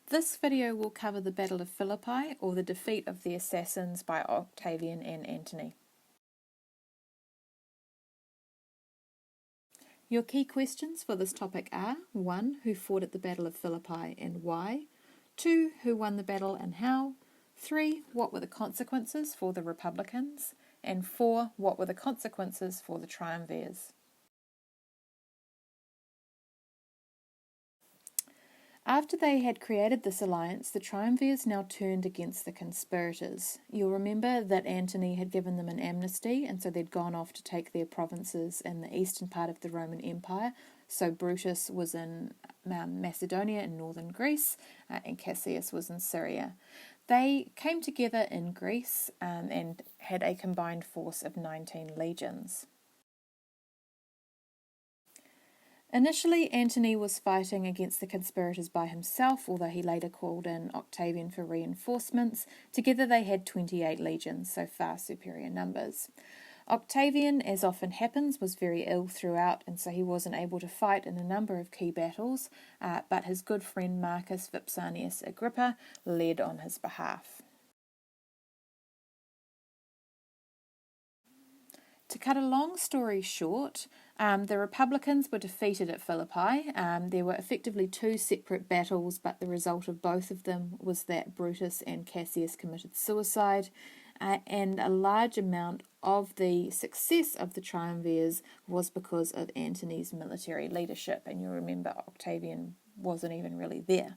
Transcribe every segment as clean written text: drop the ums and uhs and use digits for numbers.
This video will cover the Battle of Philippi, or the defeat of the assassins by Octavian and Antony. Your key questions for this topic are: 1. Who fought at the Battle of Philippi and why? 2. Who won the battle and how? 3. What were the consequences for the Republicans? And 4. What were the consequences for the Triumvirs? After they had created this alliance, the Triumvirs now turned against the conspirators. You'll remember that Antony had given them an amnesty, and so they'd gone off to take their provinces in the eastern part of the Roman Empire. So Brutus was in Macedonia in northern Greece, and Cassius was in Syria. They came together in Greece and had a combined force of 19 legions. Initially, Antony was fighting against the conspirators by himself, although he later called in Octavian for reinforcements. Together they had 28 legions, so far superior numbers. Octavian, as often happens, was very ill throughout, and so he wasn't able to fight in a number of key battles, but his good friend Marcus Vipsanius Agrippa led on his behalf. To cut a long story short, the Republicans were defeated at Philippi. There were effectively two separate battles, but the result of both of them was that Brutus and Cassius committed suicide, and a large amount of the success of the Triumvirs was because of Antony's military leadership, and you'll remember Octavian wasn't even really there.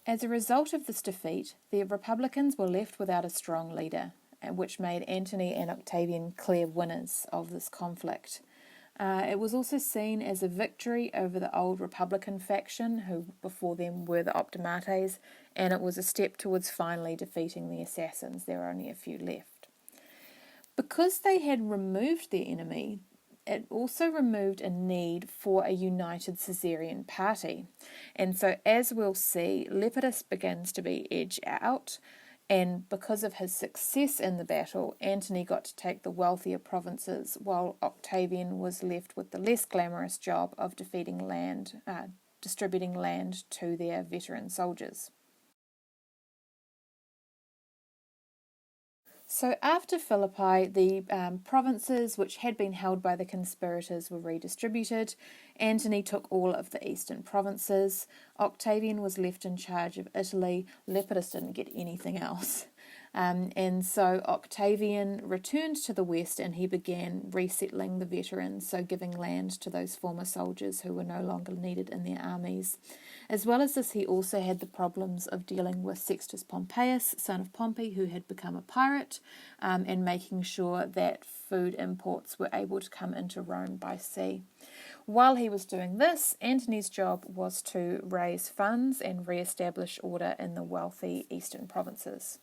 As a result of this defeat, the Republicans were left without a strong leader, which made Antony and Octavian clear winners of this conflict. It was also seen as a victory over the old Republican faction, who before them were the Optimates, and it was a step towards finally defeating the assassins. There were only a few left. Because they had removed their enemy, it also removed a need for a united Caesarian party. And so, as we'll see, Lepidus begins to be edged out, and because of his success in the battle, Antony got to take the wealthier provinces, while Octavian was left with the less glamorous job of distributing land to their veteran soldiers. So after Philippi, the provinces which had been held by the conspirators were redistributed. Antony took all of the eastern provinces. Octavian was left in charge of Italy. Lepidus didn't get anything else. And so Octavian returned to the west, and he began resettling the veterans, so giving land to those former soldiers who were no longer needed in their armies. As well as this, he also had the problems of dealing with Sextus Pompeius, son of Pompey, who had become a pirate, and making sure that food imports were able to come into Rome by sea. While he was doing this, Antony's job was to raise funds and re-establish order in the wealthy eastern provinces.